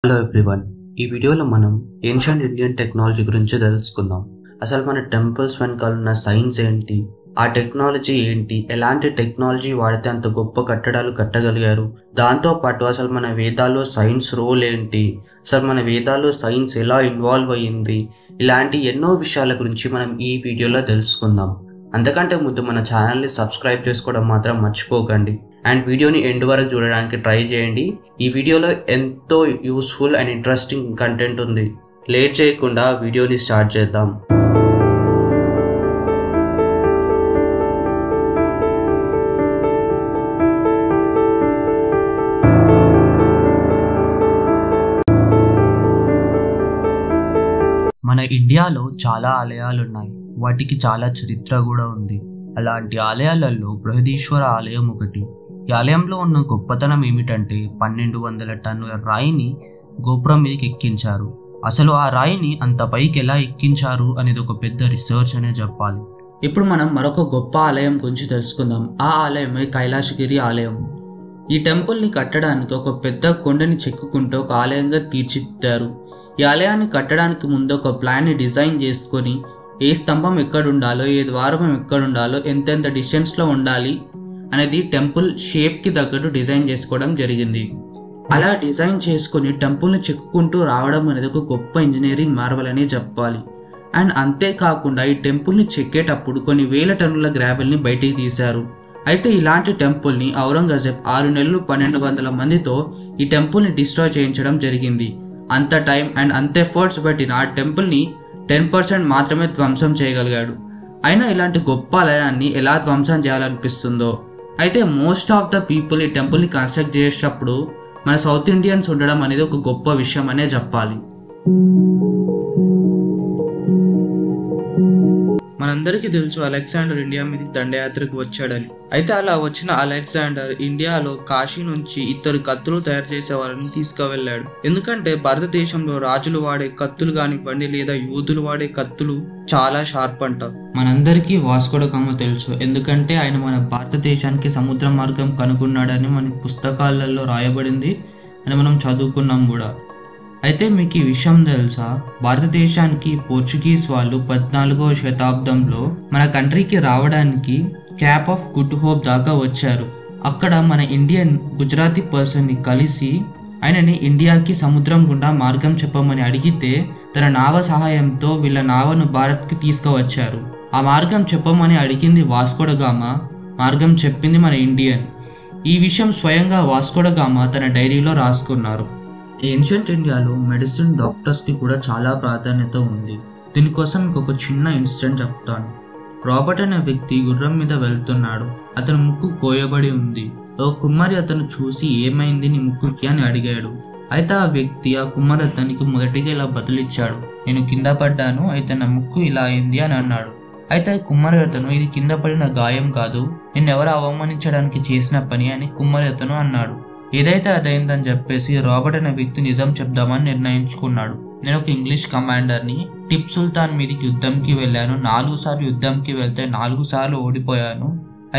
Hello everyone, ఈ వీడియోలో మనం ఏన్షియంట్ ఇండియన్ టెక్నాలజీ గురించి తెలుసుకుందాం. అసలు మన టెంపుల్స్ వెనకాల ఉన్న సైన్స్ ఏంటి, ఆ టెక్నాలజీ ఏంటి, ఎలాంటి టెక్నాలజీ వాడితే అంత గొప్ప కట్టడాలు కట్టగలిగారు, దాంతోపాటు అసలు మన వేదాల్లో సైన్స్ రోల్ ఏంటి, అసలు మన వేదాల్లో సైన్స్ ఎలా ఇన్వాల్వ్ అయ్యింది, ఇలాంటి ఎన్నో విషయాల గురించి మనం ఈ వీడియోలో తెలుసుకుందాం. అంతకంటే ముందు మన ఛానల్ని సబ్స్క్రైబ్ చేసుకోవడం మాత్రం మర్చిపోకండి అండ్ వీడియోని ఎండ్ వరకు చూడడానికి ట్రై చేయండి. ఈ వీడియోలో ఎంతో యూస్ఫుల్ అండ్ ఇంట్రెస్టింగ్ కంటెంట్ ఉంది. లేట్ చేయకుండా వీడియోని స్టార్ట్ చేద్దాం. మన ఇండియాలో చాలా ఆలయాలు ఉన్నాయి, వాటికి చాలా చరిత్ర కూడా ఉంది. అలాంటి ఆలయాలలో బృహదీశ్వర ఆలయం ఒకటి. ఈ ఆలయంలో ఉన్న గొప్పతనం ఏమిటంటే 1200 టన్నుల రాయిని గోపురం మీదకి ఎక్కించారు. అసలు ఆ రాయిని అంత పైకి ఎలా ఎక్కించారు అనేది ఒక పెద్ద రీసెర్చ్ అనే చెప్పాలి. ఇప్పుడు మనం మరొక గొప్ప ఆలయం గురించి తెలుసుకుందాం. ఆ ఆలయమే కైలాసగిరి ఆలయం. ఈ టెంపుల్ని కట్టడానికి ఒక పెద్ద కొండని చెక్కుకుంటూ ఒక ఆలయంగా తీర్చిదిద్దారు. ఈ ఆలయాన్ని కట్టడానికి ముందు ఒక ప్లాన్ని డిజైన్ చేసుకొని ఏ స్తంభం ఎక్కడుండాలో, ఏ ద్వారం ఎక్కడుండాలో, ఎంతెంత డిస్టెన్స్లో ఉండాలి అనేది టెంపుల్ షేప్కి తగ్గట్టు డిజైన్ చేసుకోవడం జరిగింది. అలా డిజైన్ చేసుకుని టెంపుల్ని చెక్కుకుంటూ రావడం అనేది ఒక గొప్ప ఇంజనీరింగ్ మార్వల్ అనే చెప్పాలి. అండ్ అంతేకాకుండా ఈ టెంపుల్ని చెక్కేటప్పుడు కొన్ని వేల టన్నుల గ్రావెల్ని బయటికి తీశారు. అయితే ఇలాంటి టెంపుల్ని ఔరంగజేబ్ 6 నెలలు 1200 మందితో ఈ టెంపుల్ని డిస్ట్రాయ్ చేయించడం జరిగింది. అంత టైం అండ్ అంత ఎఫర్ట్స్ పెట్టిన ఆ టెంపుల్ని 10% మాత్రమే ధ్వంసం చేయగలిగాడు. అయినా ఇలాంటి గొప్ప ఆలయాన్ని ఎలా ధ్వంసం చేయాలనిపిస్తుందో. అయితే మోస్ట్ ఆఫ్ ద పీపుల్ ఈ టెంపుల్ని కన్స్ట్రక్ట్ చేసేటప్పుడు మన సౌత్ ఇండియన్స్ ఉండడం అనేది ఒక గొప్ప విషయం అనే చెప్పాలి. మనందరికీ తెలుసు అలెగ్జాండర్ ఇండియా మీదకి దండయాత్రకు వచ్చాడని. అయితే అలా వచ్చిన అలెగ్జాండర్ ఇండియాలో కాశీ నుంచి ఇద్దరు కత్తులు తయారు చేసే వాళ్ళని తీసుకువెళ్ళాడు. ఎందుకంటే భారతదేశంలో రాజులు వాడే కత్తులు కానివ్వండి లేదా యూదులు వాడే కత్తులు చాలా షార్ప్ అంట. మనందరికీ వాస్కో డ గామా తెలుసు, ఎందుకంటే ఆయన మన భారతదేశానికి సముద్ర మార్గం కనుగొన్నాడని మన పుస్తకాలలో రాయబడింది అని మనం చదువుకున్నాం కూడా. అయితే మీకు ఈ విషయం తెలుసా, భారతదేశానికి పోర్చుగీస్ వాళ్ళు 14వ శతాబ్దంలో మన కంట్రీకి రావడానికి క్యాప్ ఆఫ్ గుడ్ హోప్ దాకా వచ్చారు. అక్కడ మన ఇండియన్ గుజరాతీ పర్సన్ని కలిసి ఆయనని ఇండియాకి సముద్రం గుండా మార్గం చెప్పమని అడిగితే తన నావ సహాయంతో వీళ్ళ నావను భారత్కి తీసుకువచ్చారు. ఆ మార్గం చెప్పమని అడిగింది వాస్కో డ గామా, మార్గం చెప్పింది మన ఇండియన్. ఈ విషయం స్వయంగా వాస్కో డ గామా తన డైరీలో రాసుకున్నారు. ఏన్షియంట్ ఇండియాలో మెడిసిన్ డాక్టర్స్కి కూడా చాలా ప్రాధాన్యత ఉంది. దీనికోసం ఒక చిన్న ఇన్సిడెంట్ చెప్తాను. రాబర్ట్ అనే వ్యక్తి గుర్రం మీద వెళ్తున్నాడు. అతని ముక్కు కోయబడి ఉంది. ఒక కుమ్మరి అతను చూసి ఏమైంది నీ ముక్కుకి అని అడిగాడు. అయితే ఆ వ్యక్తి ఆ కుమ్మరి అతనికి మొదటిగా ఇలా బదులిచ్చాడు, నేను కింద పడ్డాను, అయితే నా ముక్కు ఇలా అయింది అని అన్నాడు. అయితే కుమ్మరి అతను ఇది కింద పడిన గాయం కాదు, నిన్నెవరు అవమానించడానికి చేసిన పని అని కుమ్మరి అతను అన్నాడు. ఏదైతే అదైందని చెప్పేసి రాబర్ట్ అనే వ్యక్తి నిజం చెప్దామని నిర్ణయించుకున్నాడు. నేను ఒక ఇంగ్లీష్ కమాండర్ని, టిప్ సుల్తాన్ మీదకి యుద్ధంకి వెళ్ళాను. 4 సార్లు యుద్ధంకి వెళ్తే 4 సార్లు ఓడిపోయాను.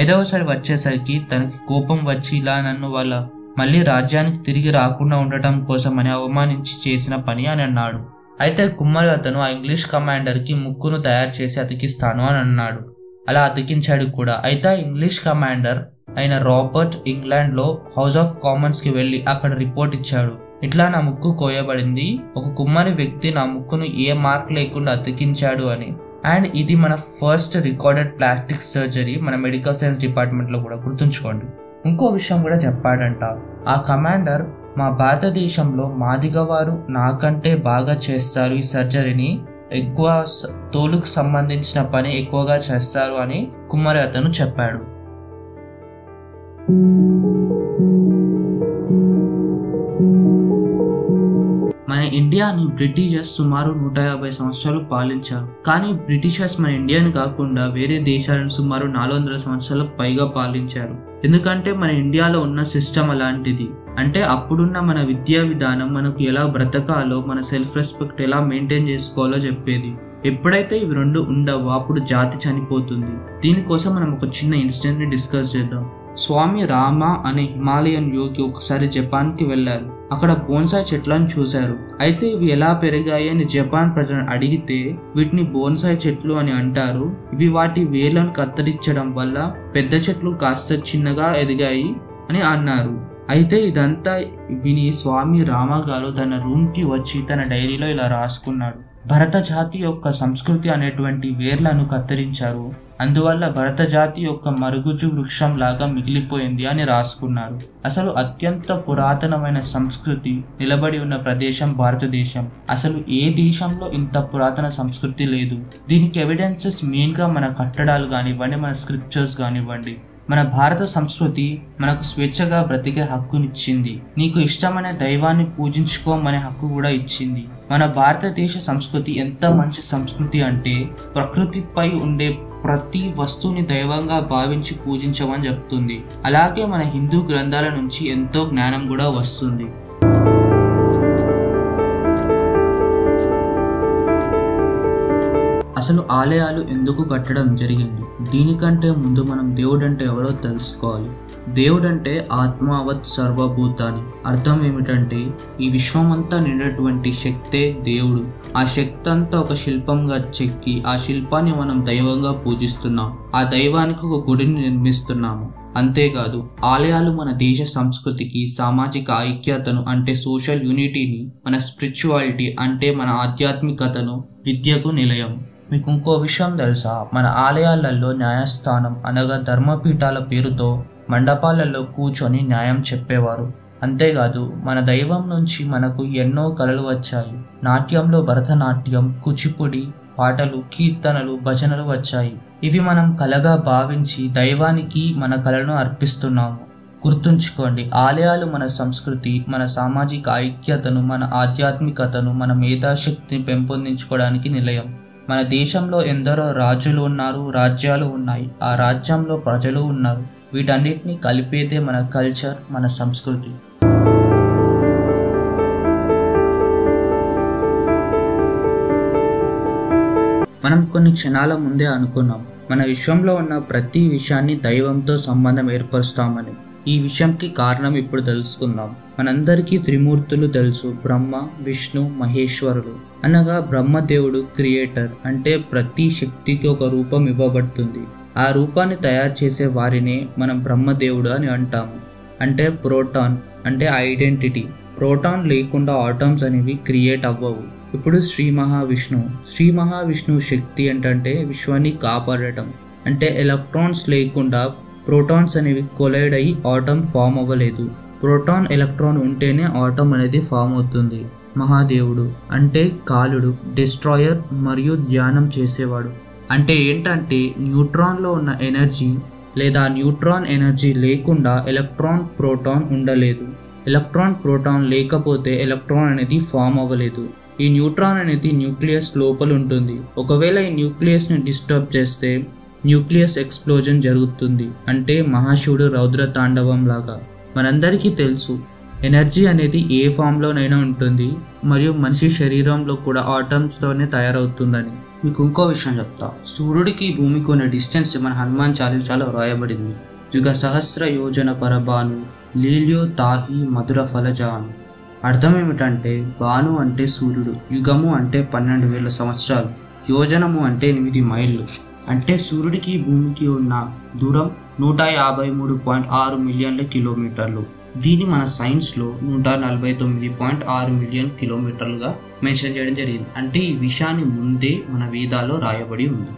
5వసారి వచ్చేసరికి తనకి కోపం వచ్చి ఇలా నన్ను వాళ్ళ మళ్ళీ రాజ్యానికి తిరిగి రాకుండా ఉండటం కోసం అని అవమానించి చేసిన పని అని అన్నాడు. అయితే కుమ్మరి అతను ఆ ఇంగ్లీష్ కమాండర్కి ముక్కును తయారు చేసి అతికిస్తాను అని అన్నాడు. అలా అతికించాడు కూడా. అయితే ఆ ఇంగ్లీష్ కమాండర్ అయిన రాబర్ట్ ఇంగ్లాండ్లో హౌస్ ఆఫ్ కామన్స్కి వెళ్ళి అక్కడ రిపోర్ట్ ఇచ్చాడు, ఇట్లా నా ముక్కు కోయబడింది, ఒక కుమ్మరి వ్యక్తి నా ముక్కును ఏ మార్క్ లేకుండా అతికించాడు అని. అండ్ ఇది మన ఫస్ట్ రికార్డెడ్ ప్లాస్టిక్ సర్జరీ మన మెడికల్ సైన్స్ డిపార్ట్మెంట్లో కూడా, గుర్తుంచుకోండి. ఇంకో విషయం కూడా చెప్పాడంట ఆ కమాండర్, మా భారతదేశంలో మాదిగ వారు నాకంటే బాగా చేస్తారు ఈ సర్జరీని, ఎక్కువ తోలుకు సంబంధించిన పని ఎక్కువగా చేస్తారు అని కుమ్మరి అతను చెప్పాడు. మన ఇండియాని బ్రిటిషర్స్ సుమారు 150 సంవత్సరాలు పాలించారు. కానీ బ్రిటిషర్స్ మన ఇండియాని కాకుండా వేరే దేశాలను సుమారు 400 సంవత్సరాలకు పైగా పాలించారు. ఎందుకంటే మన ఇండియాలో ఉన్న సిస్టమ్ అలాంటిది. అంటే అప్పుడున్న మన విద్యా విధానం మనకు ఎలా బ్రతకాలో, మన సెల్ఫ్ రెస్పెక్ట్ ఎలా మెయింటైన్ చేసుకోవాలో చెప్పేది. ఎప్పుడైతే ఇవి రెండు ఉండవో అప్పుడు జాతి చనిపోతుంది. దీనికోసం మనం ఒక చిన్న ఇన్సిడెంట్ ని డిస్కస్ చేద్దాం. స్వామి రామ అనే హిమాలయన్ యోగి ఒకసారి జపాన్కి వెళ్లారు. అక్కడ బోన్సాయ్ చెట్లను చూశారు. అయితే ఇవి ఎలా పెరిగాయి అని జపాన్ ప్రజలను అడిగితే వీటిని బోన్సాయ్ చెట్లు అని అంటారు. ఇవి వాటి వేళ్లను కత్తిరించడం వల్ల పెద్ద చెట్లు కాస్త చిన్నగా ఎదిగాయి అని అన్నారు. అయితే ఇదంతా విని స్వామి రామ గారు తన రూమ్కి వచ్చి తన డైరీలో ఇలా రాసుకున్నాడు. భరత జాతి యొక్క సంస్కృతి అనేటువంటి వేర్లను కత్తిరించారు, అందువల్ల భరత జాతి యొక్క మరుగుజ్జు వృక్షం లాగా మిగిలిపోయింది అని రాసుకున్నారు. అసలు అత్యంత పురాతనమైన సంస్కృతి నిలబడి ఉన్న ప్రదేశం భారతదేశం. అసలు ఏ దేశంలో ఇంత పురాతన సంస్కృతి లేదు. దీనికి ఎవిడెన్సెస్ మెయిన్గా మన కట్టడాలు కానివ్వండి, మన స్క్రిప్చర్స్ కానివ్వండి. మన భారత సంస్కృతి మనకు స్వేచ్ఛగా బ్రతికే హక్కునిచ్చింది. నీకు ఇష్టమైన దైవాన్ని పూజించుకోమనే హక్కు కూడా ఇచ్చింది. మన భారతదేశ సంస్కృతి ఎంత మంచి సంస్కృతి అంటే ప్రకృతిపై ఉండే ప్రతి వస్తువుని దైవంగా భావించి పూజించమని చెప్తుంది. అలాగే మన హిందూ గ్రంథాల నుంచి ఎంతో జ్ఞానం కూడా వస్తుంది. అసలు ఆలయాలు ఎందుకు కట్టడం జరిగింది? దీనికంటే ముందు మనం దేవుడు అంటే ఎవరో తెలుసుకోవాలి. దేవుడంటే ఆత్మావత్ సర్వభూతాని. అర్థం ఏమిటంటే ఈ విశ్వమంతా నిండేటువంటి శక్తే దేవుడు. ఆ శక్తి అంతా ఒక శిల్పంగా చెక్కి ఆ శిల్పాన్ని మనం దైవంగా పూజిస్తున్నాం. ఆ దైవానికి ఒక గుడిని నిర్మిస్తున్నాము. అంతేకాదు ఆలయాలు మన దేశ సంస్కృతికి, సామాజిక ఐక్యతను అంటే సోషల్ యూనిటీని, మన స్పిరిచువాలిటీ అంటే మన ఆధ్యాత్మికతను, విద్యకు నిలయం. మీకు ఇంకో విషయం తెలుసా? మన ఆలయాలలో న్యాయస్థానం అనగా ధర్మపీఠాల పేరుతో మండపాలలో కూర్చొని న్యాయం చెప్పేవారు. అంతేకాదు మన దైవం నుంచి మనకు ఎన్నో కళలు వచ్చాయి. నాట్యంలో భరతనాట్యం, కూచిపూడి, పాటలు, కీర్తనలు, భజనలు వచ్చాయి. ఇవి మనం కళగా భావించి దైవానికి మన కళను అర్పిస్తున్నాము. గుర్తుంచుకోండి, ఆలయాలు మన సంస్కృతి, మన సామాజిక ఐక్యతను, మన ఆధ్యాత్మికతను, మన మేధాశక్తిని పెంపొందించుకోవడానికి నిలయం. మన దేశంలో ఎందరో రాజులు ఉన్నారు, రాజ్యాలు ఉన్నాయి, ఆ రాజ్యంలో ప్రజలు ఉన్నారు. వీటన్నిటిని కలిపేదే మన కల్చర్, మన సంస్కృతి. మనం కొన్ని క్షణాల ముందే అనుకున్నాం మన విశ్వంలో ఉన్న ప్రతి విషయాన్ని దైవంతో సంబంధం ఏర్పరుస్తామని. ఈ విషయంకి కారణం ఇప్పుడు తెలుసుకుందాం. మనందరికీ త్రిమూర్తులు తెలుసు, బ్రహ్మ, విష్ణు, మహేశ్వరులు. అనగా బ్రహ్మదేవుడు క్రియేటర్, అంటే ప్రతి శక్తికి ఒక రూపం ఇవ్వబడుతుంది. ఆ రూపాన్ని తయారు చేసే వారినే మనం బ్రహ్మదేవుడు అని అంటాము. అంటే ప్రోటాన్ అంటే ఐడెంటిటీ. ప్రోటాన్ లేకుండా ఆటమ్స్ అనేవి క్రియేట్ అవ్వవు. ఇప్పుడు శ్రీ మహావిష్ణువు శక్తి ఏంటంటే విశ్వాన్ని కాపాడటం. అంటే ఎలక్ట్రాన్స్ లేకుండా ప్రోటాన్స్ అనేవి కొలైడ్ అయ్యి ఆటమ్ ఫామ్ అవ్వలేదు. ప్రోటాన్, ఎలక్ట్రాన్ ఉంటేనే ఆటమ్ అనేది ఫామ్ అవుతుంది. మహాదేవుడు అంటే కాలుడు, డిస్ట్రాయర్ మరియు ధ్యానం చేసేవాడు. అంటే ఏంటంటే న్యూట్రాన్లో ఉన్న ఎనర్జీ లేదా న్యూట్రాన్ ఎనర్జీ లేకుండా ఎలక్ట్రాన్, ప్రోటాన్ ఉండలేదు. ఎలక్ట్రాన్, ప్రోటాన్ లేకపోతే ఎలక్ట్రాన్ అనేది ఫామ్ అవ్వలేదు. ఈ న్యూట్రాన్ అనేది న్యూక్లియస్ లోపల ఉంటుంది. ఒకవేళ ఈ న్యూక్లియస్ని డిస్టర్బ్ చేస్తే న్యూక్లియస్ ఎక్స్ప్లోజన్ జరుగుతుంది. అంటే మహాశివుడు రౌద్ర తాండవం లాగా. మనందరికీ తెలుసు ఎనర్జీ అనేది ఏ ఫామ్లోనైనా ఉంటుంది మరియు మనిషి శరీరంలో కూడా ఆటమ్స్తోనే తయారవుతుందని. మీకు ఇంకో విషయం చెప్తా. సూర్యుడికి భూమికి ఉన్న డిస్టెన్స్ మన హనుమాన్ చాలీసాలో రాయబడింది. యుగ సహస్ర యోజన పరబాను లీల్యో తాహి మధుర ఫలజాను. అర్థం ఏమిటంటే బాను అంటే సూర్యుడు, యుగము అంటే 12,000 సంవత్సరాలు, యోజనము అంటే 8 మైళ్ళు. అంటే సూర్యుడికి భూమికి ఉన్న దూరం 153.6 మిలియన్ల కిలోమీటర్లు. దీన్ని మన సైన్స్లో 149.6 మిలియన్ కిలోమీటర్లుగా మెన్షన్ చేయడం జరిగింది. అంటే ఈ విషయాన్ని ముందే మన వేదాల్లో రాయబడి ఉంది.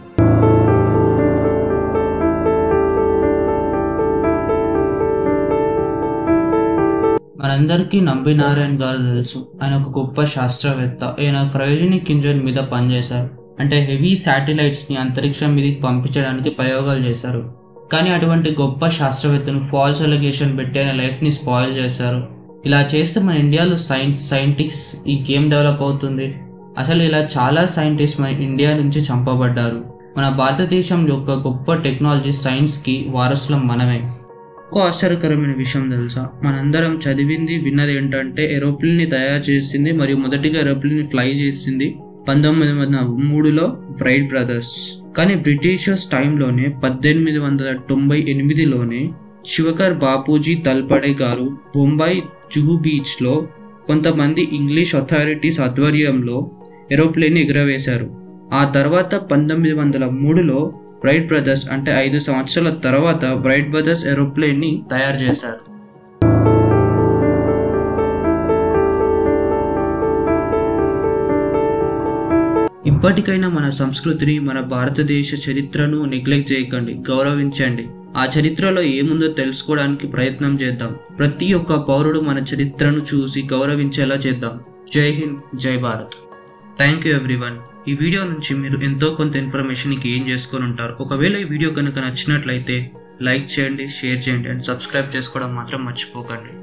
మనందరికీ నంబి నారాయణ్ గారు తెలుసు. ఆయన ఒక గొప్ప శాస్త్రవేత్త. ఆయన క్రయోజనిక్ ఇంజిన్ మీద పనిచేశారు. అంటే హెవీ శాటిలైట్స్ని అంతరిక్షం మీదకి పంపించడానికి ప్రయోగాలు చేశారు. కానీ అటువంటి గొప్ప శాస్త్రవేత్తను ఫాల్స్ ఎలిగేషన్ పెట్టి ఆయన లైఫ్ని స్పాయిల్ చేశారు. ఇలా చేస్తే మన ఇండియాలో సైంటిస్ట్ ఈ గేమ్ డెవలప్ అవుతుంది. అసలు ఇలా చాలా సైంటిస్ట్ మన ఇండియా నుంచి చంపబడ్డారు. మన భారతదేశం యొక్క గొప్ప టెక్నాలజీ, సైన్స్కి వారసులం మనమే. ఇంకో ఆశ్చర్యకరమైన విషయం తెలుసా? మనందరం చదివింది, విన్నది ఏంటంటే ఏరోప్లేన్ని తయారు చేసింది మరియు మొదటిగా ఏరోప్లేన్ని ఫ్లై చేసింది 1903లో రైట్ బ్రదర్స్. కానీ బ్రిటిషర్స్ టైంలోనే 1898లోనే శివకర్ బాపూజీ తల్పడే గారు బొంబాయి జుహు బీచ్లో కొంతమంది ఇంగ్లీష్ అథారిటీస్ ఆధ్వర్యంలో ఏరోప్లేన్ ఎగురవేశారు. ఆ తర్వాత 1903లో రైట్ బ్రదర్స్ అంటే 5 సంవత్సరాల తర్వాత రైట్ బ్రదర్స్ ఏరోప్లేన్ని తయారు చేశారు. ఇప్పటికైనా మన సంస్కృతిని, మన భారతదేశ చరిత్రను నెగ్లెక్ట్ చేయకండి, గౌరవించండి. ఆ చరిత్రలో ఏముందో తెలుసుకోవడానికి ప్రయత్నం చేద్దాం. ప్రతి ఒక్క పౌరుడు మన చరిత్రను చూసి గౌరవించేలా చేద్దాం. జై హింద్, జై భారత్. Thank you everyone. ఈ వీడియో నుంచి మీరు ఎంతో కొంత ఇన్ఫర్మేషన్ గెయిన్ చేసుకొని ఉంటారు. ఒకవేళ ఈ వీడియో కనుక నచ్చినట్లయితే లైక్ చేయండి, షేర్ చేయండి అండ్ సబ్స్క్రైబ్ చేసుకోవడం మాత్రం మర్చిపోకండి.